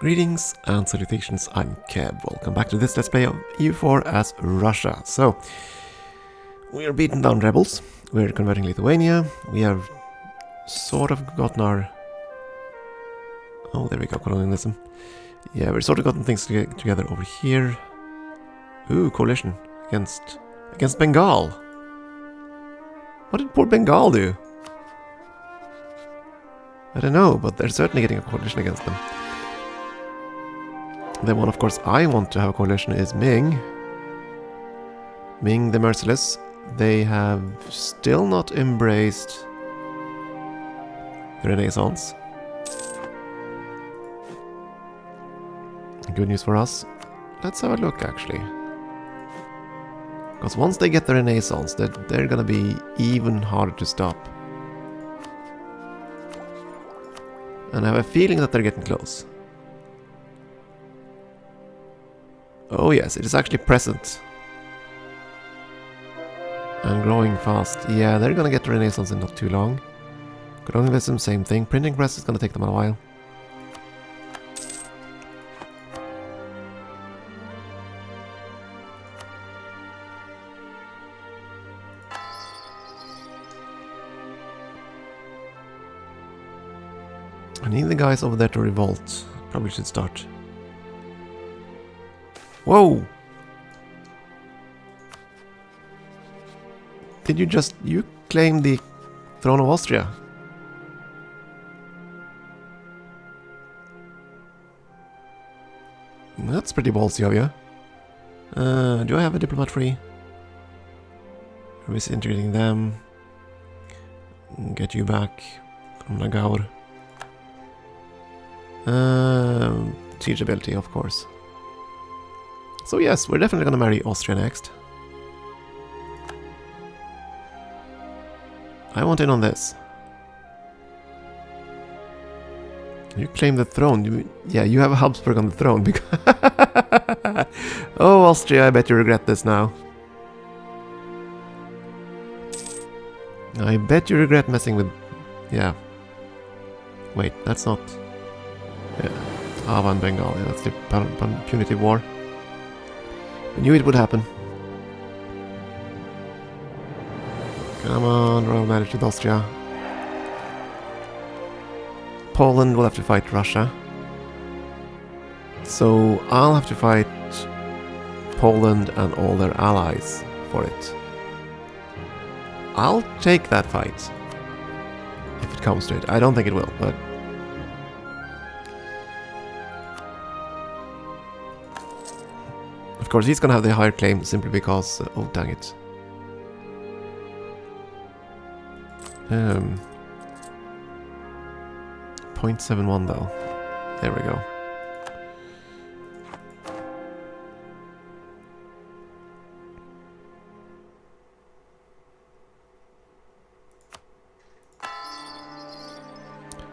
Greetings and salutations, I'm Keb. Welcome back to this Let's Play of EU4 as Russia. So, we are beating down rebels, we're converting Lithuania, we have sort of gotten our... Oh, there we go, colonialism. Yeah, we've sort of gotten things together over here. Ooh, coalition against Bengal. What did poor Bengal do? I don't know, but they're certainly getting a coalition against them. The one, of course, I want to have a coalition is Ming. Ming the Merciless. They have still not embraced the Renaissance. Good news for us. Let's have a look, actually. Because once they get the Renaissance, they're gonna be even harder to stop. And I have a feeling that they're getting close. Oh yes, it is actually present. And growing fast. Yeah, they're gonna get the Renaissance in not too long. Colonialism, same thing. Printing press is gonna take them a while. I need the guys over there to revolt. Probably should start. Whoa! Did you claim the throne of Austria? That's pretty ballsy of you. Do I have a diplomat free? Are we integrating them? Get you back from Nagaur. Siege ability, of course. So yes, we're definitely gonna marry Austria next. I want in on this. You claim the throne. Yeah, you have a Habsburg on the throne. Oh, Austria, I bet you regret this now. I bet you regret messing with... Yeah. Wait, that's not... Yeah. Ava and Bengal, yeah, that's the punitive war. I knew it would happen. Come on, royal marriage with Austria. Poland will have to fight Russia. So I'll have to fight Poland and all their allies for it. I'll take that fight. If it comes to it. I don't think it will, but... Of course, he's gonna have the higher claim simply because... oh, dang it. 0.71 though. There we go.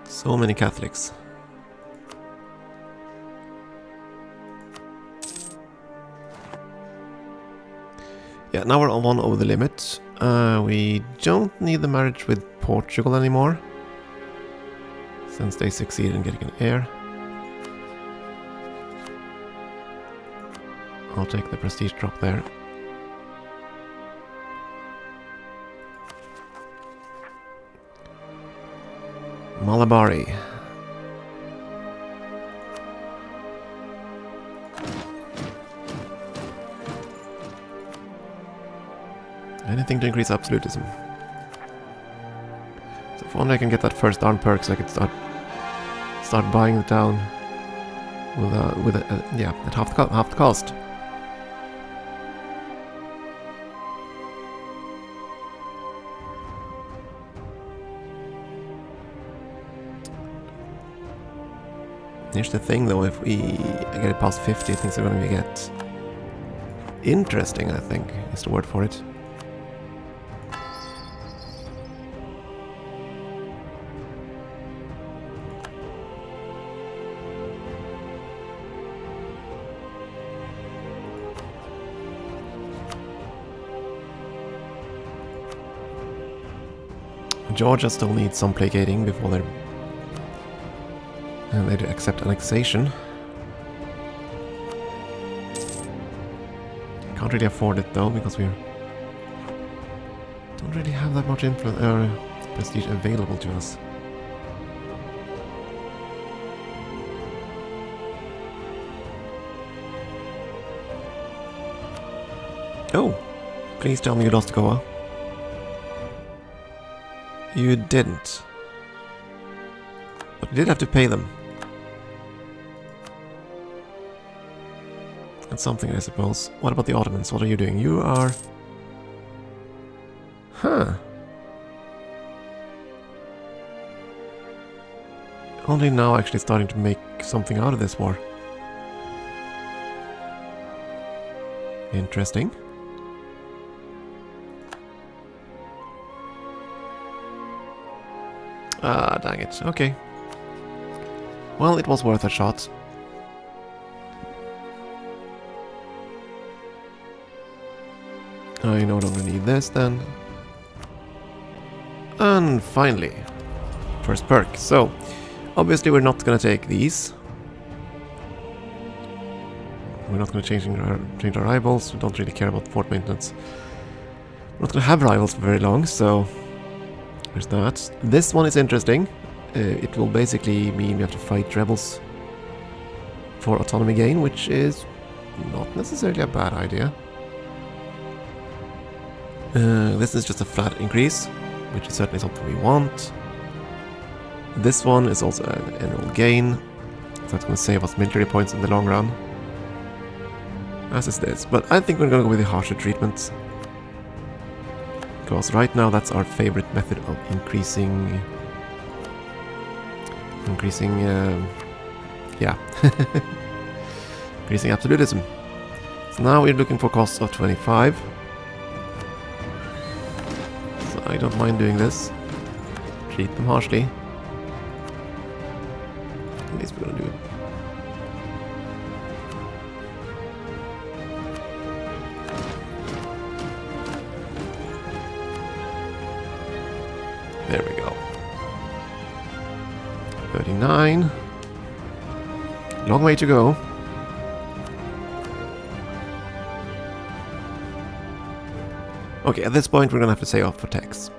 So many Catholics. Yeah, now we're on one over the limit. We don't need the marriage with Portugal anymore, since they succeed in getting an heir. I'll take the prestige drop there. Malabari. Anything to increase absolutism. So if only I can get that first arm perk, so I can start buying the town with yeah, at half the cost. Here's the thing though, if we get it past 50, things are going to get interesting, I think, is the word for it. Georgia still needs some placating before they'd accept annexation. Can't really afford it though, because we don't really have that much influence or prestige available to us. Oh, please tell me you lost Goa. You didn't. But you did have to pay them. That's something, I suppose. What about the Ottomans? What are you doing? You are... Huh. Only now actually starting to make something out of this war. Interesting. Ah, dang it. Okay. Well, it was worth a shot. I no longer need this then. And finally, first perk. So, obviously we're not going to take these. We're not going to change our rivals. We don't really care about fort maintenance. We're not going to have rivals for very long, so there's that. This one is interesting. It will basically mean we have to fight rebels for autonomy gain, which is not necessarily a bad idea. This is just a flat increase, which is certainly something we want. This one is also an annual gain, so that's going to save us military points in the long run. As is this, but I think we're going to go with the harsher treatment. Because right now that's our favorite method of increasing... yeah. Increasing absolutism. So now we're looking for costs of 25. So I don't mind doing this. Treat them harshly. At least we're gonna do it. There we go. 39. Long way to go. Okay, at this point we're gonna have to say off for tax.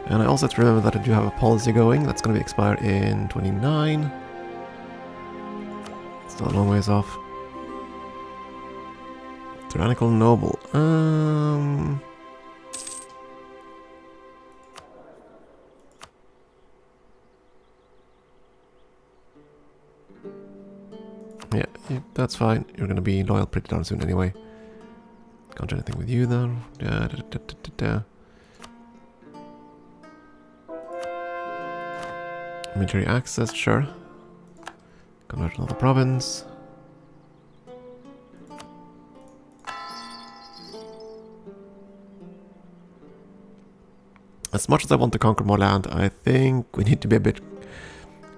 And I also have to remember that I do have a policy going. That's gonna be expired in 29. Still a long ways off. Tyrannical noble. Yeah, that's fine. You're gonna be loyal pretty darn soon anyway. Can't do anything with you though. Military access, sure. Convert another province. As much as I want to conquer more land, I think we need to be a bit...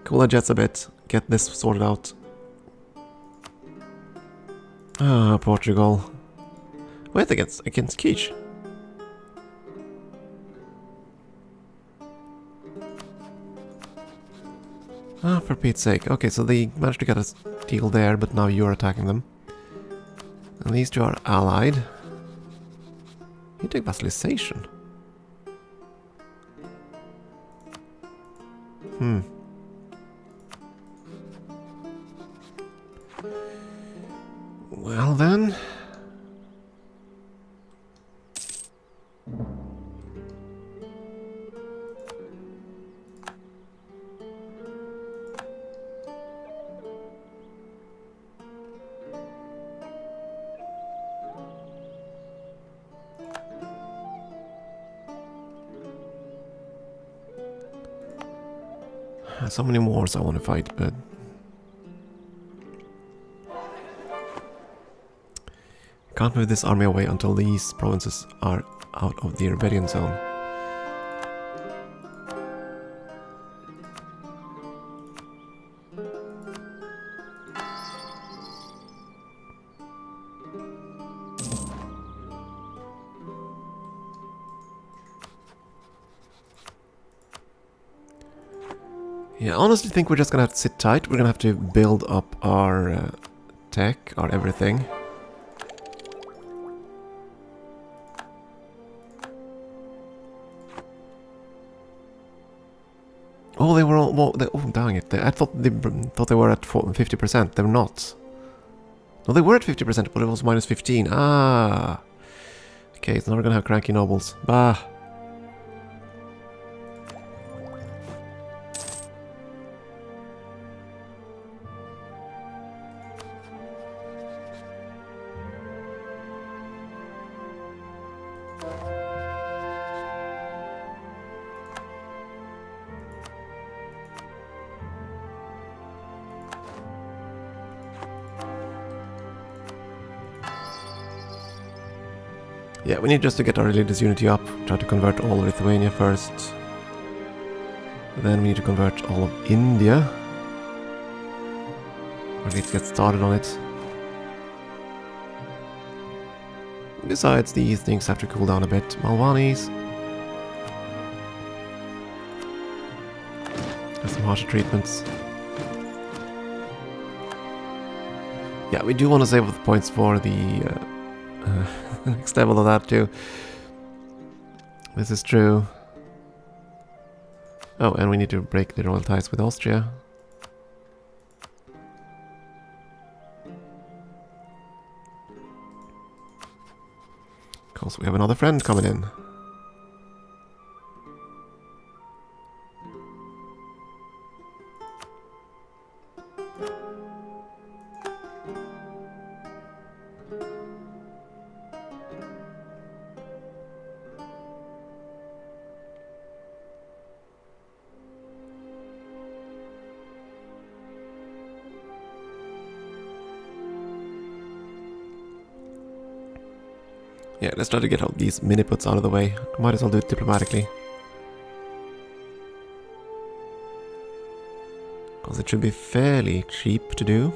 cool our jets a bit. Get this sorted out. Ah, Portugal. Wait, against Quiche. Ah, for Pete's sake. Okay, so they managed to get a deal there, but now you're attacking them. And these two are allied. You take vassalization. Well then... so many wars I want to fight, but... can't move this army away until these provinces are out of the rebellion zone. Yeah, I honestly think we're just gonna have to sit tight. We're gonna have to build up our tech, our everything. Oh, they were all... Well, oh, dang it. I thought they were at 50%. They were not. No, they were at 50%, but it was minus 15. Ah! Okay, so now we're gonna have cranky nobles. Bah! Yeah, we need just to get our religious unity up. Try to convert all of Lithuania first. Then we need to convert all of India. Or at least get started on it. Besides, these things have to cool down a bit. Malvanis. Have some harsher treatments. Yeah, we do want to save up the points for the next level of that too. This is true. Oh, and we need to break the royal ties with Austria. Because we have another friend coming in. Yeah, let's try to get all these mini-puts out of the way. Might as well do it diplomatically. Because it should be fairly cheap to do.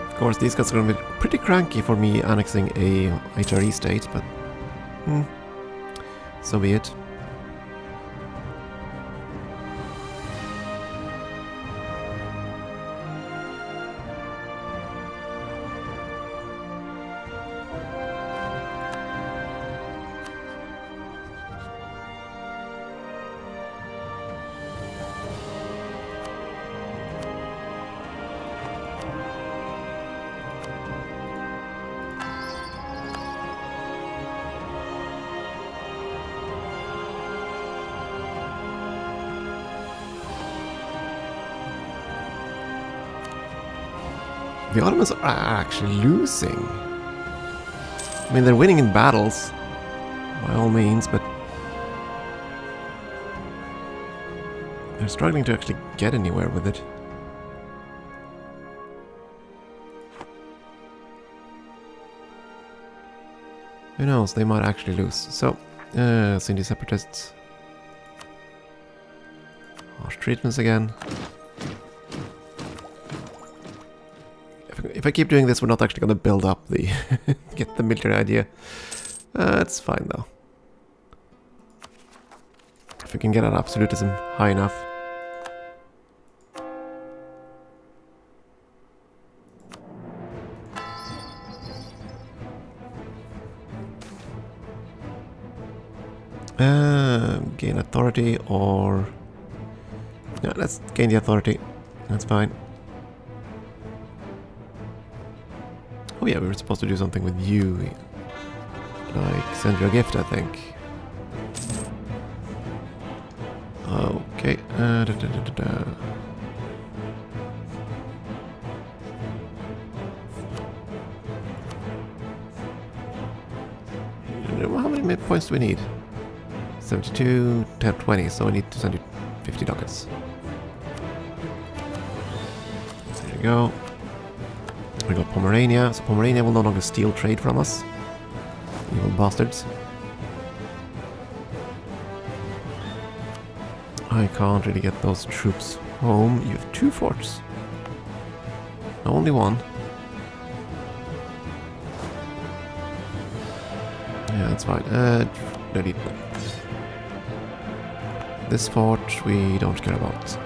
Of course, these guys are going to be pretty cranky for me annexing a HRE state, but so be it. The Ottomans are actually losing. I mean, they're winning in battles, by all means, but they're struggling to actually get anywhere with it. Who knows, they might actually lose. So, Sindhi separatists. Harsh treatments again. If I keep doing this, we're not actually going to build up the... get the military idea. It's fine, though. If we can get our absolutism high enough. Gain authority or... Yeah, let's gain the authority. That's fine. Oh yeah, we were supposed to do something with you. Like, send you a gift, I think. Okay. How many points do we need? 72, 10, 20, so we need to send you 50 ducats. There you go. We got Pomerania, so Pomerania will no longer steal trade from us. Evil bastards. I can't really get those troops home. You have 2 forts. Only 1. Yeah, that's fine. No need. This fort we don't care about.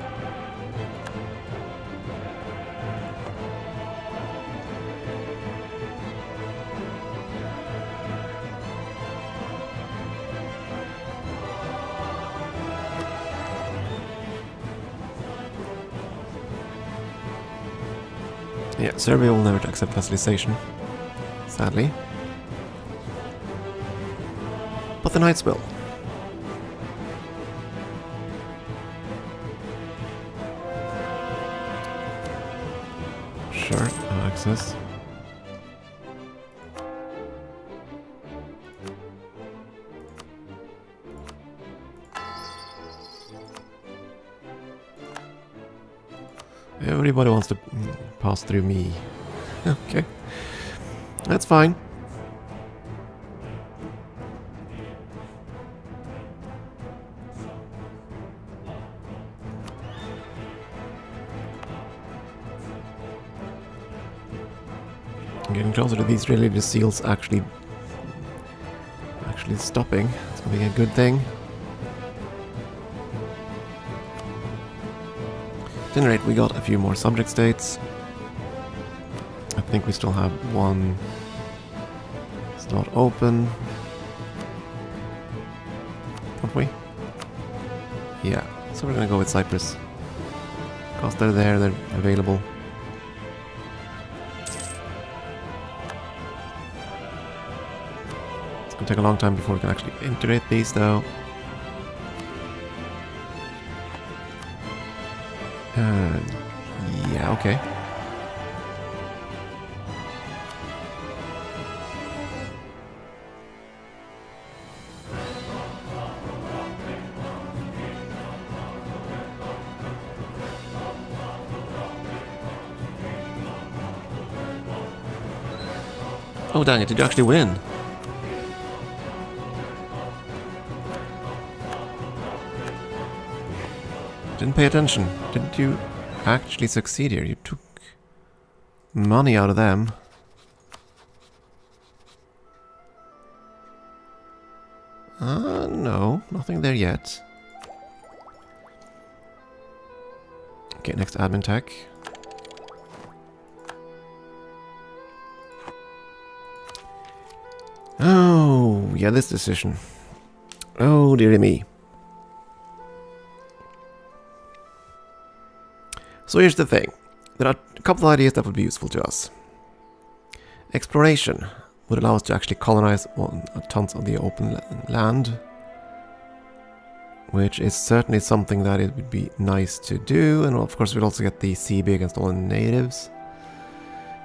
Yeah, Serbia will never accept vassalization, sadly. But the Knights will. Sure, no access. Everybody wants to pass through me. Okay. That's fine. Getting closer to these religious seals actually stopping. It's gonna be a good thing. At any rate, we got a few more subject states. I think we still have one. It's not open. Don't we? Yeah. So we're gonna go with Cyprus. Because they're there, they're available. It's gonna take a long time before we can actually integrate these though. Yeah, okay. Oh dang it, did you actually win? Didn't pay attention. Didn't you actually succeed here? You took money out of them. No, nothing there yet. Okay, next admin tech. Oh, yeah, this decision. Oh, dearie me. So here's the thing. There are a couple of ideas that would be useful to us. Exploration would allow us to actually colonize tons of the open land, which is certainly something that it would be nice to do, and of course we'd also get the CB against all the natives.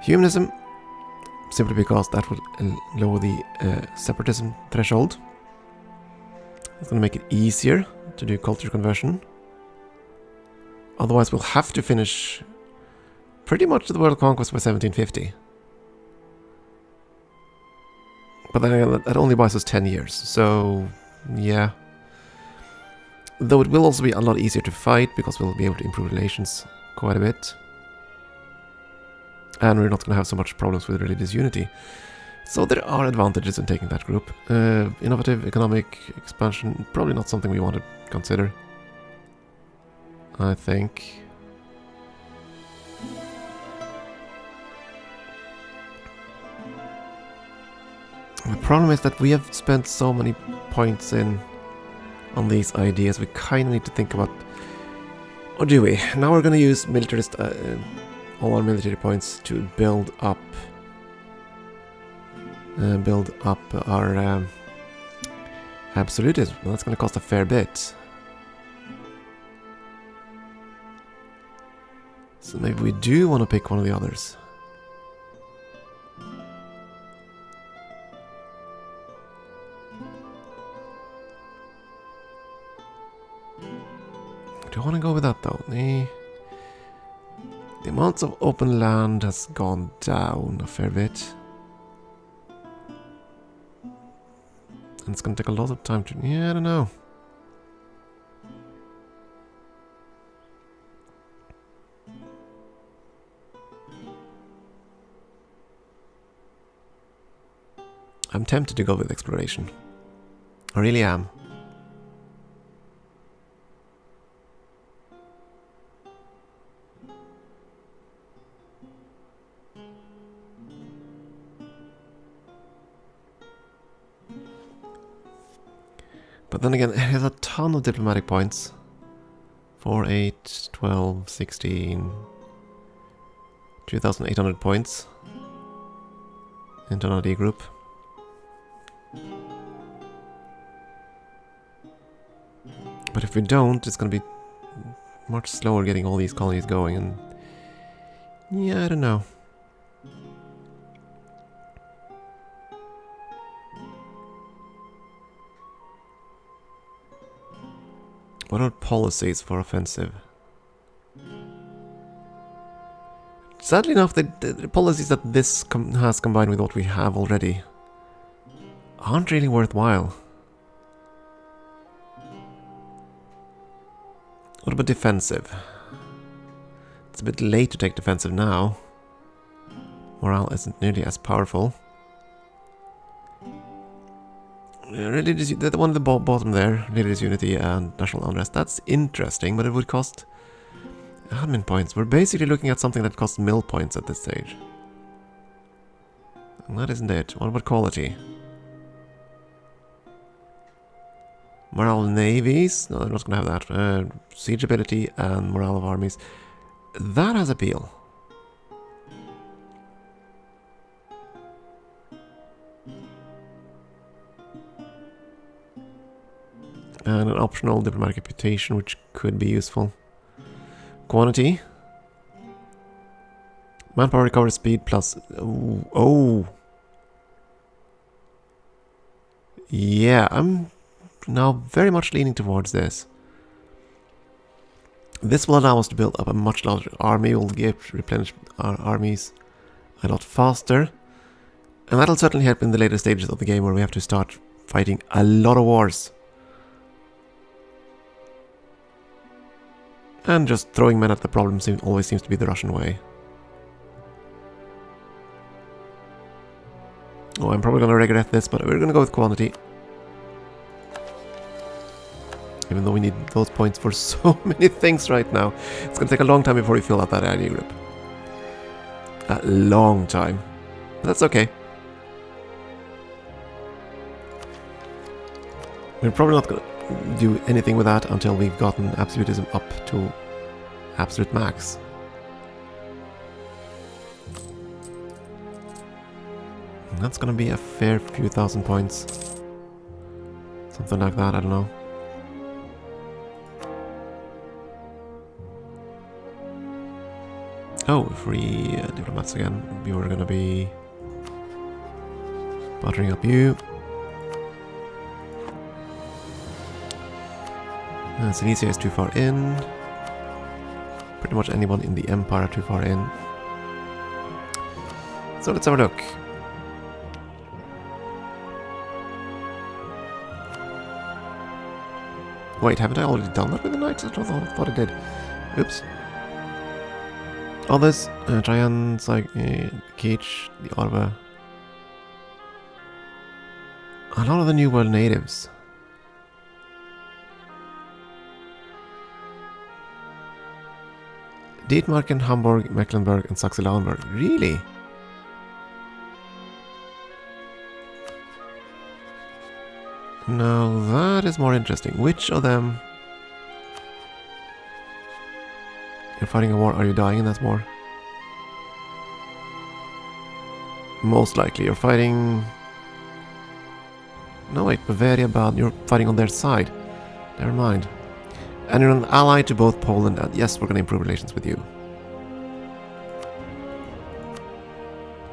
Humanism, simply because that would lower the separatism threshold. It's going to make it easier to do culture conversion. Otherwise we'll have to finish pretty much the world conquest by 1750. But then that only buys us 10 years, so yeah. Though it will also be a lot easier to fight, because we'll be able to improve relations quite a bit. And we're not going to have so much problems with religious unity. So there are advantages in taking that group. Innovative economic expansion, probably not something we want to consider, I think. The problem is that we have spent so many points on these ideas, we kind of need to think about... Or do we? Now we're going to use militarist, all our military points to build up our absolutism. That's going to cost a fair bit. So maybe we do want to pick one of the others. Do I want to go with that though? The amounts of open land has gone down a fair bit. And it's going to take a lot of time to... Yeah, I don't know. I'm tempted to go with exploration. I really am. But then again, it has a ton of diplomatic points. 4, 8, 12, 16... 2,800 points. Into an D group. But if we don't, it's gonna be much slower getting all these colonies going, and... yeah, I don't know. What are policies for offensive? Sadly enough, the policies that this has combined with what we have already aren't really worthwhile. What about defensive? It's a bit late to take defensive now. Morale isn't nearly as powerful. Religious, the one at the bottom there, religious unity and national unrest, that's interesting, but it would cost admin points. We're basically looking at something that costs mill points at this stage. And that isn't it. What about quality? Morale of navies? No, they're not going to have that. Siege ability and morale of armies. That has appeal. And an optional diplomatic reputation, which could be useful. Quantity. Manpower recovery speed plus... oh. Yeah, I'm now very much leaning towards this. This will allow us to build up a much larger army. We'll replenish our armies a lot faster. And that'll certainly help in the later stages of the game where we have to start fighting a lot of wars. And just throwing men at the problem always seems to be the Russian way. Oh, I'm probably going to regret this, but we're going to go with quantity. Even though we need those points for so many things right now. It's going to take a long time before we fill out that ally group. A long time. But that's okay. We're probably not going to do anything with that until we've gotten absolutism up to absolute max. And that's gonna be a fair few thousand points. Something like that, I don't know. Oh, free diplomats again. We were gonna be buttering up you. Silesia is too far in. Pretty much anyone in the Empire are too far in. So let's have a look. Wait, haven't I already done that with the Knights? I thought I did. Oops. Others, Giants like Keech, the Arva. A lot of the New World natives. Dietmarken, Hamburg, Mecklenburg, and Saxe-Lauenburg. Really? Now that is more interesting. Which of them... You're fighting a war, are you dying in that war? Most likely. You're fighting... No wait, Bavaria, Baden. You're fighting on their side. Never mind. And you're an ally to both Poland and... Yes, we're going to improve relations with you.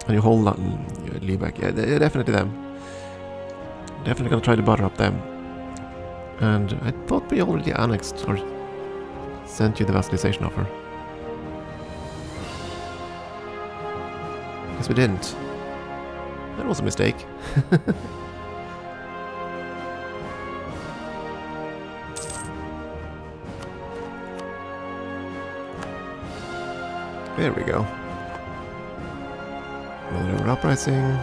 And you hold Liebeck. Yeah, definitely them. Definitely going to try to butter up them. And I thought we already annexed or sent you the vassalization offer. Guess we didn't. That was a mistake. There we go. Another uprising.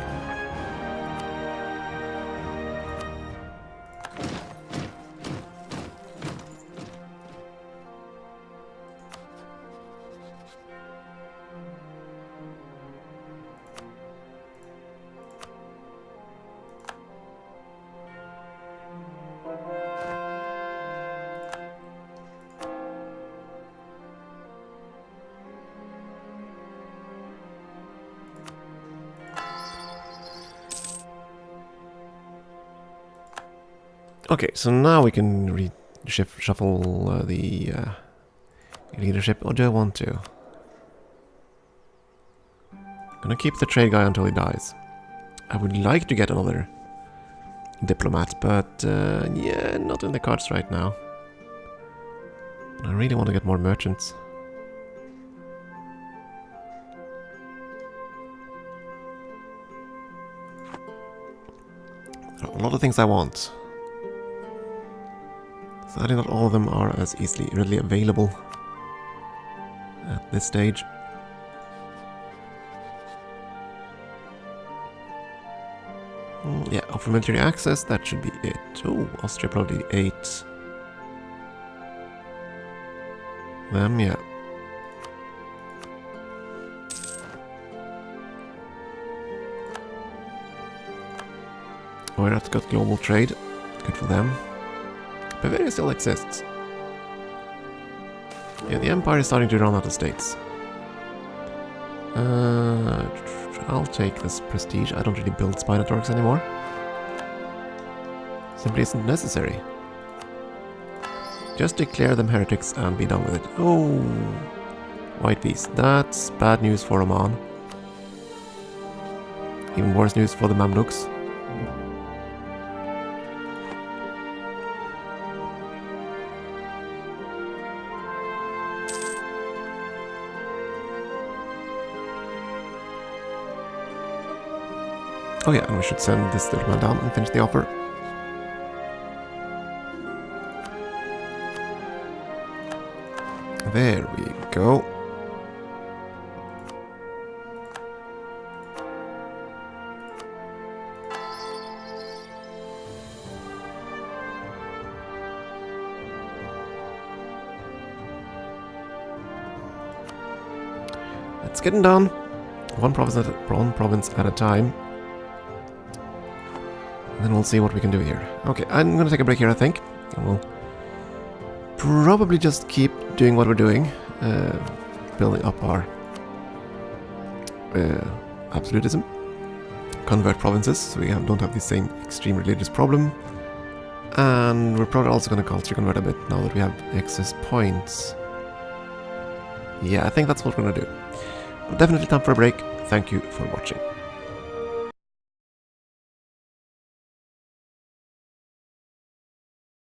Okay, so now we can shuffle the leadership, or do I want to? Gonna keep the trade guy until he dies. I would like to get another diplomat, but yeah, not in the cards right now. I really want to get more merchants. There are a lot of things I want. Sadly, not all of them are as readily available at this stage. Yeah, offer military access, that should be it. Oh, Austria probably 8. Them, yeah. Oirat's got global trade. Good for them. Bavaria still exists. Yeah, the Empire is starting to run out of states. I'll take this prestige. I don't really build Spinotaurus anymore. Simply isn't necessary. Just declare them heretics and be done with it. Oh, white peace. That's bad news for Oman. Even worse news for the Mamluks. Oh yeah, and we should send this little man down and finish the offer. There we go. It's getting done. One province at a time. And then we'll see what we can do here. Okay, I'm gonna take a break here, I think. And we'll probably just keep doing what we're doing. Building up our absolutism. Convert provinces, so we don't have the same extreme religious problem. And we're probably also gonna culture convert a bit now that we have excess points. Yeah, I think that's what we're gonna do. But definitely time for a break. Thank you for watching.